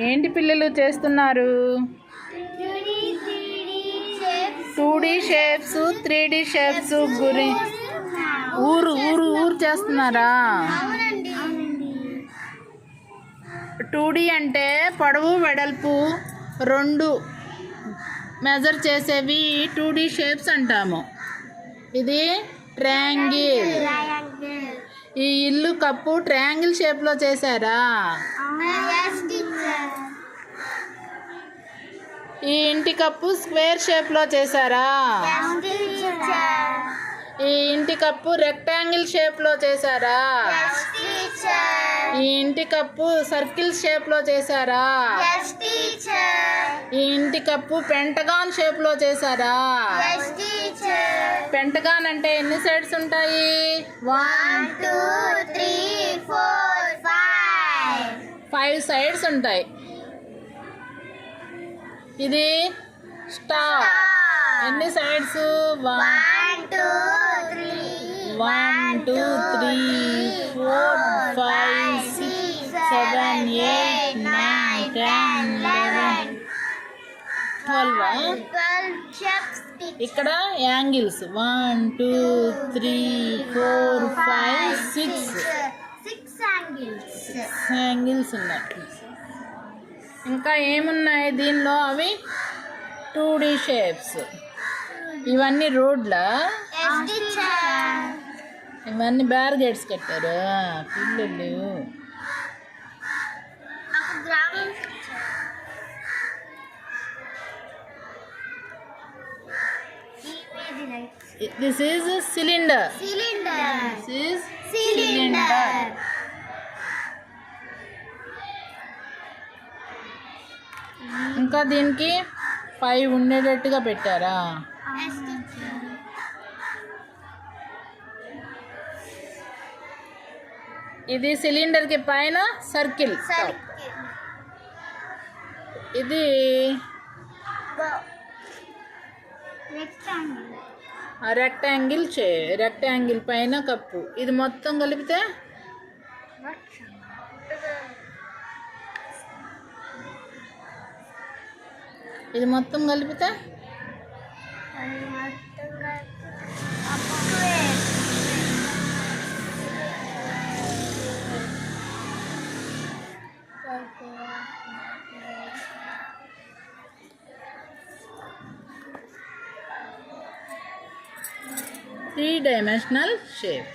ఏంటి పిల్లలు చేస్తున్నారు? 2D షేప్స్ 3D షేప్స్ ఊరు చేస్తున్నారా? 2D అంటే పొడవు వెడల్పు రెండు మెజర్ చేసేవి 2D షేప్స్ అంటాము. ఇది ట్రయాంగిల్. ఈ ఇల్లు కప్పు ట్రయాంగిల్ షేప్లో చేశారా? ఈ ఇంటి కప్పు స్క్వేర్ షేప్లో చేశారా? ఈ ఇంటి కప్పు రెక్టాంగిల్ షేప్లో చేశారా? ఈ ఇంటి కప్పు సర్కిల్ షేప్లో చేశారా? ఈ ఇంటి కప్పు పెంటగాన్ షేప్లో చేశారా? పెంటగాన్ అంటే ఎన్ని సైడ్స్ ఉంటాయి? 1 2 3 4 5 సైడ్స్ ఉంటాయి. ఇది స్టార్. ఎన్ని సైడ్స్? 1 2 3 4 5 6 7 8 9 10 11 12. ఇక్కడ యాంగిల్స్ 1 2 3 4 5 6 యాంగిల్స్ ఉన్నాయి. ఇంకా ఏమున్నాయి దీనిలో? అవి 2D షేప్స్. ఇవన్నీ రోడ్లా? ఇవన్నీ బ్యారిగేట్స్ కట్టారు పిల్లలు. This is a cylinder. This is cylinder. ఇంకా దీనికి 5 ఉండేటట్టుగా పెట్టారా? ఇది సిలిండర్ కి పైన సర్కిల్. ఇది రెక్టాంగిల్ పైన కప్పు. ఇది మొత్తం కలిపితే three-dimensional shape.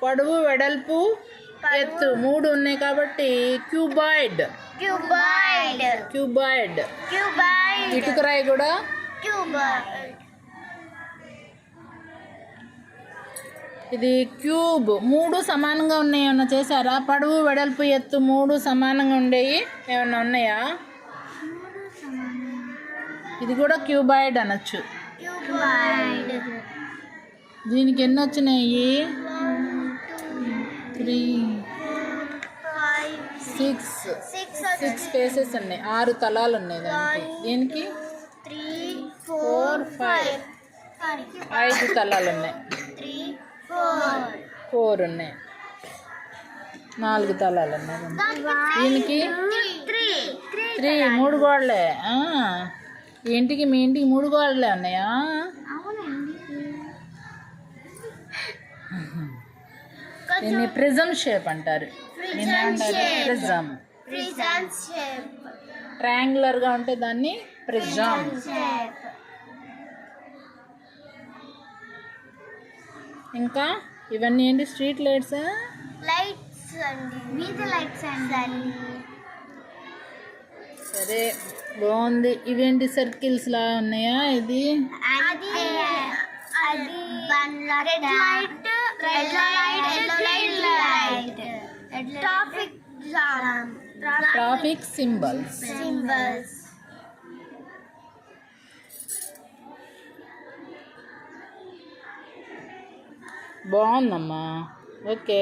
పొడవు వెడల్పు ఎత్తు 3 ఉన్నాయి కాబట్టి క్యూబాయిడ్. ఇటుకరాయి కూడా ఇది క్యూబ్. 3 సమానంగా ఉన్నాయి. ఏమన్నా చేశారా? పొడవు వెడల్పు ఎత్తు 3 సమానంగా ఉండేవి ఏమన్నా ఉన్నాయా? ఇది కూడా క్యూబాయిడ్ అనొచ్చు. దీనికి ఎన్ని వచ్చినాయి? 3 6 ఫేసెస్ ఉన్నాయి. 6 తలాలు ఉన్నాయి దానికి. దీనికి 3 4 5 5 తలాలు ఉన్నాయి. 4 ఉన్నాయి. 4 తలాలు ఉన్నాయి. దీనికి 3 3 గోడలే. మీ ఇంటికి 3 గోడలే ఉన్నాయా? దీన్ని ప్రిజం షేప్ అంటారు. ప్రిజం. ట్రయాంగులర్ గా ఉంటే దాన్ని ప్రిజం. ఇంకా ఇవన్నీ ఏంటి? Street lights. సరే బాగుంది. ఇవేంటి? సర్కిల్స్ లా ఉన్నాయా? ఇది ట్రాఫిక్ సింబల్స్. బాగుందమ్మా. ఓకే.